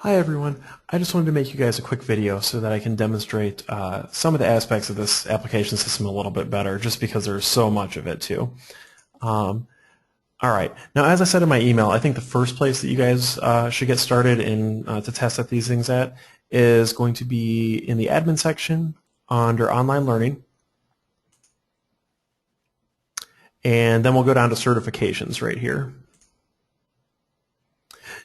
Hi everyone. I just wanted to make you guys a quick video so that I can demonstrate some of the aspects of this application system a little bit better, just because there's so much of it too. All right. Now, as I said in my email, I think the first place that you guys should get started in to test out these things at is going to be in the admin section under online learning, and then we'll go down to certifications right here.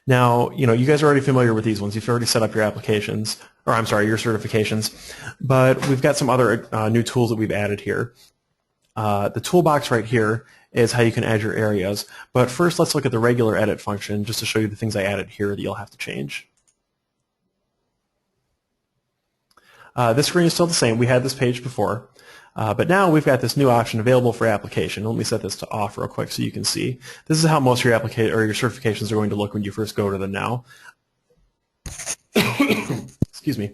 Now, you guys are already familiar with these ones. You've already set up your applications, or I'm sorry, your certifications. But we've got some other new tools that we've added here. The toolbox right here is how you can add your areas. But first, let's look at the regular edit function just to show you the things I added here that you'll have to change. This screen is still the same. We had this page before. But now we've got this new option available for application. Let me set this to off real quick so you can see. This is how most of your your certifications are going to look when you first go to them now. Excuse me.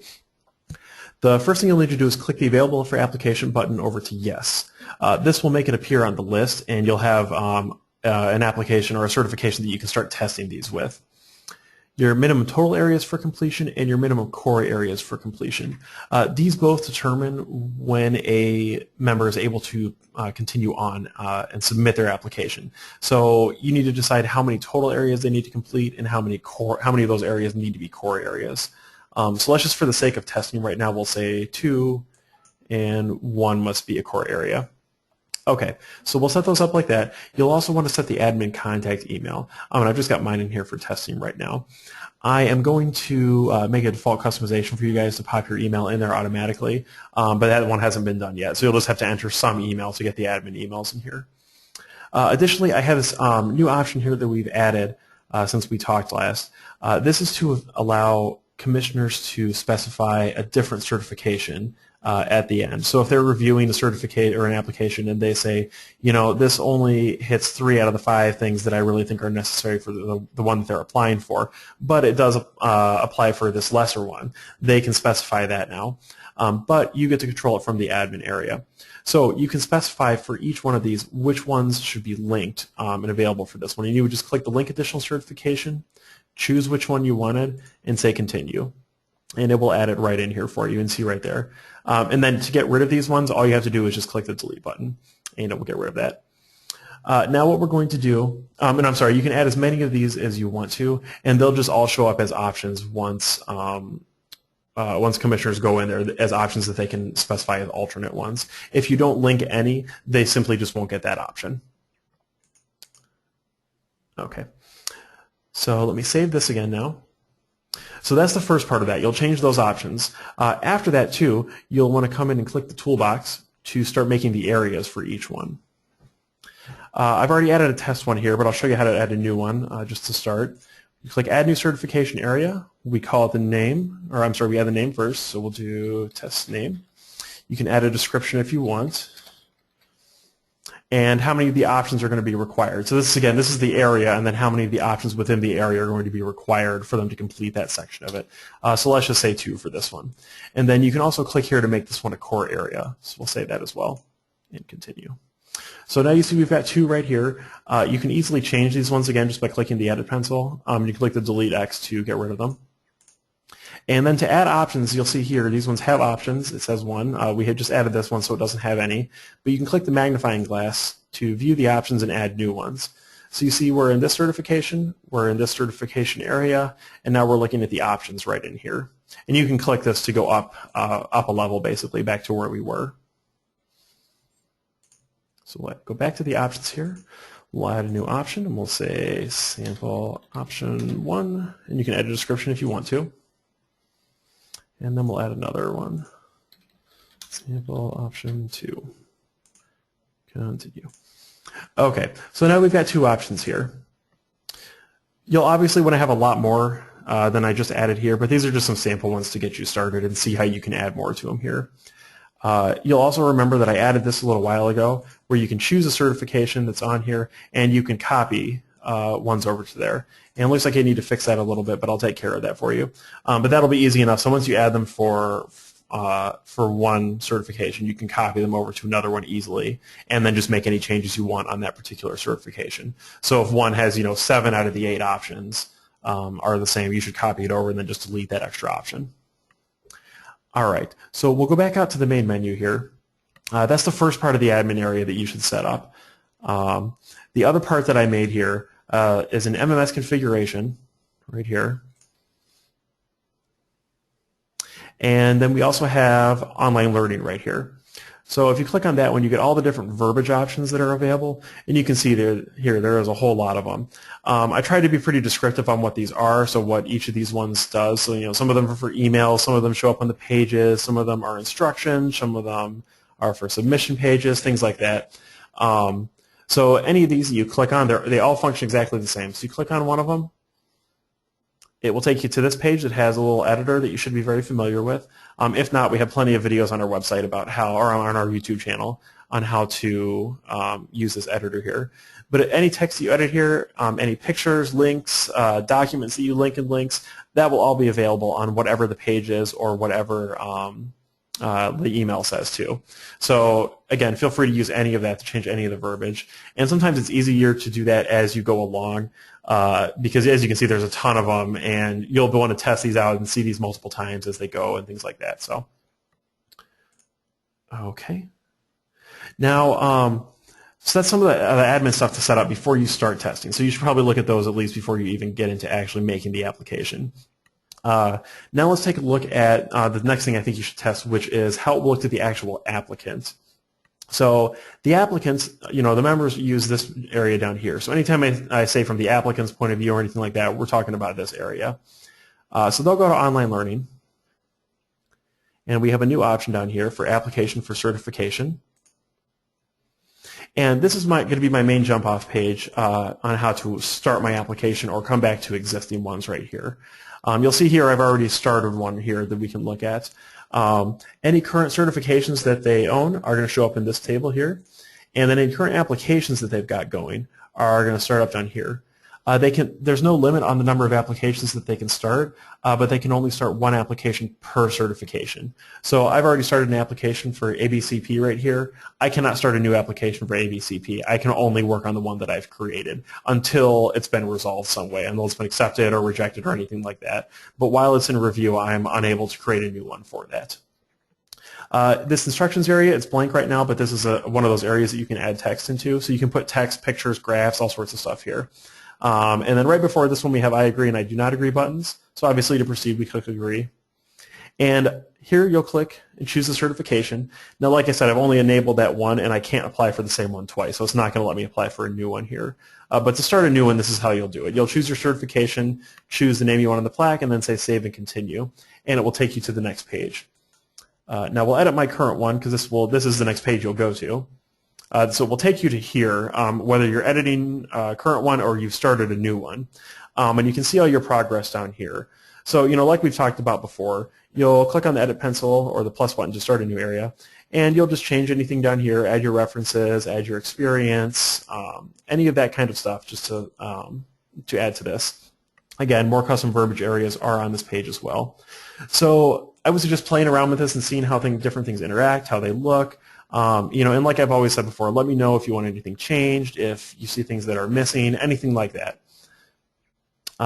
The first thing you'll need to do is click the Available for Application button over to Yes. This will make it appear on the list, and you'll have an application or a certification that you can start testing these with. Your minimum total areas for completion and your minimum core areas for completion. These both determine when a member is able to continue on and submit their application. So you need to decide how many total areas they need to complete and how many of those areas need to be core areas. So let's just, for the sake of testing right now, we'll say 2 and 1 must be a core area. Okay, so we'll set those up like that. You'll also want to set the admin contact email. And I've just got mine in here for testing right now. I am going to make a default customization for you guys to pop your email in there automatically, but that one hasn't been done yet. So you'll just have to enter some email to get the admin emails in here. Additionally, I have this new option here that we've added since we talked last. This is to allow commissioners to specify a different certification at the end. So if they're reviewing a certificate or an application and they say, this only hits 3 out of the 5 things that I really think are necessary for the one that they're applying for, but it does apply for this lesser one, they can specify that now. But you get to control it from the admin area. So you can specify for each one of these which ones should be linked and available for this one. And you would just click the Link Additional Certification, choose which one you wanted, and say Continue. And it will add it right in here for you and see right there. And then to get rid of these ones, all you have to do is just click the delete button, and it will get rid of that. Now what we're going to do, and I'm sorry, you can add as many of these as you want to, and they'll just all show up as options once commissioners go in there as options that they can specify as alternate ones. If you don't link any, they simply just won't get that option. Okay, so let me save this again now. So that's the first part of that. You'll change those options. After that, too, you'll want to come in and click the toolbox to start making the areas for each one. I've already added a test one here, but I'll show you how to add a new one just to start. You click Add New Certification Area. We call it the name, or I'm sorry, we add the name first, so we'll do test name. You can add a description if you want, and how many of the options are going to be required. So this is the area, and then how many of the options within the area are going to be required for them to complete that section of it. So let's just say 2 for this one. And then you can also click here to make this one a core area. So we'll save that as well and continue. So now you see we've got 2 right here. You can easily change these ones again just by clicking the edit pencil. You can click the delete X to get rid of them. And then to add options, you'll see here, these ones have options. It says 1. We had just added this one so it doesn't have any. But you can click the magnifying glass to view the options and add new ones. So you see we're in this certification, we're in this certification area, and now we're looking at the options right in here. And you can click this to go up a level, basically, back to where we were. So we'll go back to the options here. We'll add a new option, and we'll say sample option 1. And you can add a description if you want to. And then we'll add another one. Sample option 2. Continue. Okay, so now we've got 2 options here. You'll obviously want to have a lot more than I just added here, but these are just some sample ones to get you started and see how you can add more to them here. You'll also remember that I added this a little while ago where you can choose a certification that's on here and you can copy ones over to there. And it looks like I need to fix that a little bit, but I'll take care of that for you. But that'll be easy enough. So once you add them for one certification, you can copy them over to another one easily, and then just make any changes you want on that particular certification. So if one has 7 out of the 8 options, are the same. You should copy it over and then just delete that extra option. All right, so we'll go back out to the main menu here. That's the first part of the admin area that you should set up. The other part that I made here is an MMS configuration right here. And then we also have online learning right here. So if you click on that one, you get all the different verbiage options that are available, and you can see there is a whole lot of them. I tried to be pretty descriptive on what these are, so what each of these ones does. So some of them are for email, some of them show up on the pages, some of them are instructions, some of them are for submission pages, things like that. So any of these you click on, they all function exactly the same. So you click on one of them, it will take you to this page that has a little editor that you should be very familiar with. If not, we have plenty of videos on our website about how, or on our YouTube channel, on how to use this editor here. But any text that you edit here, any pictures, links, documents that you link in links, that will all be available on whatever the page is or whatever the email says too. So again, feel free to use any of that to change any of the verbiage. And sometimes it's easier to do that as you go along because as you can see, there's a ton of them, and you'll want to test these out and see these multiple times as they go and things like that. So, okay. Now, so that's some of the admin stuff to set up before you start testing. So you should probably look at those at least before you even get into actually making the application. Now let's take a look at the next thing I think you should test, which is how it will look to the actual applicant. So the applicants, the members use this area down here. So anytime I say from the applicant's point of view or anything like that, we're talking about this area. So they'll go to online learning, and we have a new option down here for application for certification. And this is going to be my main jump-off page on how to start my application or come back to existing ones right here. You'll see here I've already started one here that we can look at. Any current certifications that they own are going to show up in this table here. And then any current applications that they've got going are going to start up down here. There's no limit on the number of applications that they can start, but they can only start one application per certification. So I've already started an application for ABCP right here. I cannot start a new application for ABCP. I can only work on the one that I've created until it's been resolved some way, until it's been accepted or rejected or anything like that. But while it's in review, I'm unable to create a new one for that. This instructions area, it's blank right now, but this is one of those areas that you can add text into. So you can put text, pictures, graphs, all sorts of stuff here. And then right before this one we have I agree and I do not agree buttons. So obviously to proceed we click agree. And here you'll click and choose the certification. Now like I said, I've only enabled that one and I can't apply for the same one twice, so it's not going to let me apply for a new one here. But to start a new one, this is how you'll do it. You'll choose your certification, choose the name you want on the plaque, and then say save and continue. And it will take you to the next page. Now we'll edit my current one because this is the next page you'll go to. So we'll take you to here, whether you're editing a current one or you've started a new one. And you can see all your progress down here. So, like we've talked about before, you'll click on the edit pencil or the plus button to start a new area, and you'll just change anything down here, add your references, add your experience, any of that kind of stuff just to add to this. Again, more custom verbiage areas are on this page as well. So I was just playing around with this and seeing how different things interact, how they look. And like I've always said before, let me know if you want anything changed, if you see things that are missing, anything like that.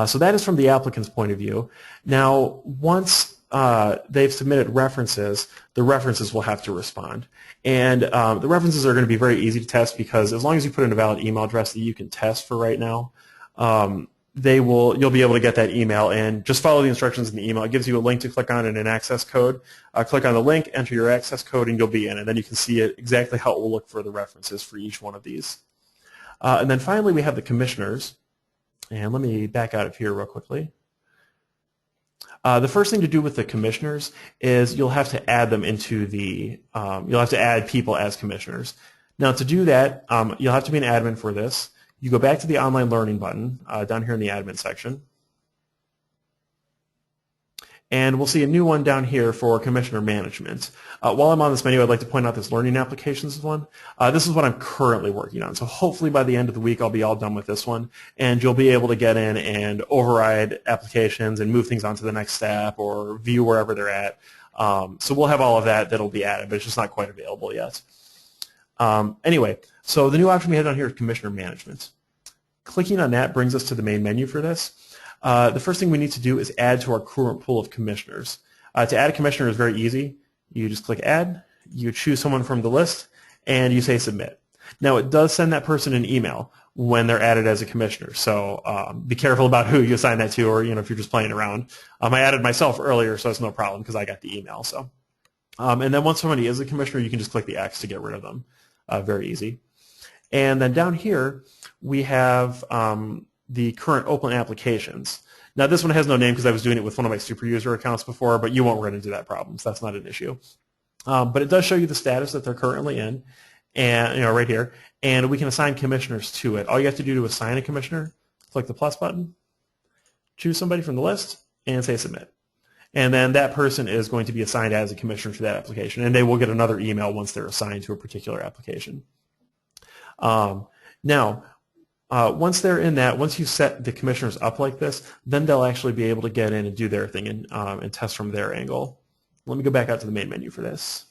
So that is from the applicant's point of view. Now, once they've submitted references, the references will have to respond. And the references are going to be very easy to test because as long as you put in a valid email address that you can test for right now, you'll be able to get that email and just follow the instructions in the email. It gives you a link to click on and an access code. Click on the link, enter your access code, and you'll be in. And then you can see exactly how it will look for the references for each one of these. And then finally, we have the commissioners. And let me back out of here real quickly. The first thing to do with the commissioners is you'll have to add them into you'll have to add people as commissioners. Now to do that, you'll have to be an admin for this. You go back to the online learning button down here in the admin section. And we'll see a new one down here for commissioner management. While I'm on this menu, I'd like to point out this learning applications one. This is what I'm currently working on. So hopefully by the end of the week, I'll be all done with this one. And you'll be able to get in and override applications and move things on to the next step or view wherever they're at. So we'll have all of that that'll be added, but it's just not quite available yet. Anyway, so the new option we have down here is commissioner management. Clicking on that brings us to the main menu for this. the first thing we need to do is add to our current pool of commissioners. To add a commissioner is very easy. You just click Add, you choose someone from the list, and you say Submit. Now, it does send that person an email when they're added as a commissioner, so be careful about who you assign that to, or if you're just playing around. I added myself earlier, so it's no problem because I got the email. So, and then once somebody is a commissioner, you can just click the X to get rid of them. Very easy. And then down here, we have the current open applications. Now, this one has no name because I was doing it with one of my super user accounts before, but you won't run into that problem, so that's not an issue. But it does show you the status that they're currently in, and right here, and we can assign commissioners to it. All you have to do to assign a commissioner, click the plus button, choose somebody from the list, and say Submit. And then that person is going to be assigned as a commissioner to that application, and they will get another email once they're assigned to a particular application. Now, once they're in that, once you set the commissioners up like this, then they'll actually be able to get in and do their thing and test from their angle. Let me go back out to the main menu for this.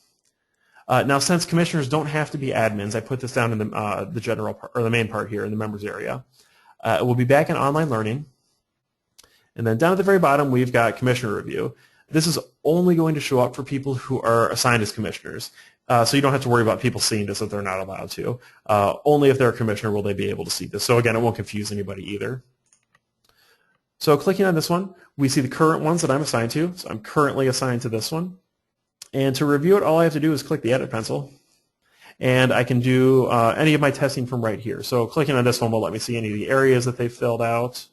Now, since commissioners don't have to be admins, I put this down in the general part, or the main part here in the members area. We'll be back in online learning, and then down at the very bottom we've got commissioner review. This is only going to show up for people who are assigned as commissioners. So you don't have to worry about people seeing this if they're not allowed to. Only if they're a commissioner will they be able to see this. So again, it won't confuse anybody either. So clicking on this one, we see the current ones that I'm assigned to. So I'm currently assigned to this one. And to review it, all I have to do is click the edit pencil. And I can do any of my testing from right here. So clicking on this one will let me see any of the areas that they've filled out.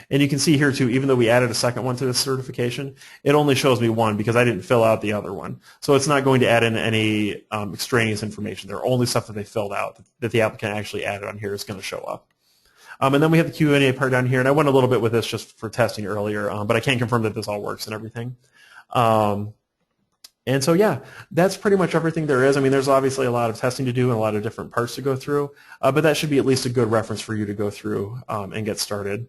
And you can see here too, even though we added a second one to this certification, it only shows me one because I didn't fill out the other one. So it's not going to add in any extraneous information. They're only stuff that they filled out that the applicant actually added on here is going to show up. And then we have the Q&A part down here, and I went a little bit with this just for testing earlier, but I can confirm that this all works and everything. And so, yeah, that's pretty much everything there is. I mean, there's obviously a lot of testing to do and a lot of different parts to go through, but that should be at least a good reference for you to go through and get started.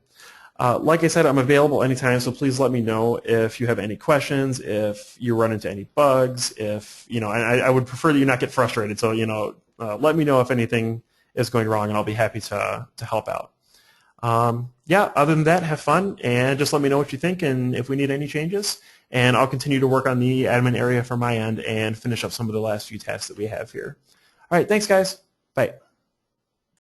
Like I said, I'm available anytime, so please let me know if you have any questions, if you run into any bugs, if, and I would prefer that you not get frustrated, so, let me know if anything is going wrong, and I'll be happy to help out. Yeah, other than that, have fun, and just let me know what you think and if we need any changes, and I'll continue to work on the admin area from my end and finish up some of the last few tasks that we have here. All right, thanks, guys. Bye.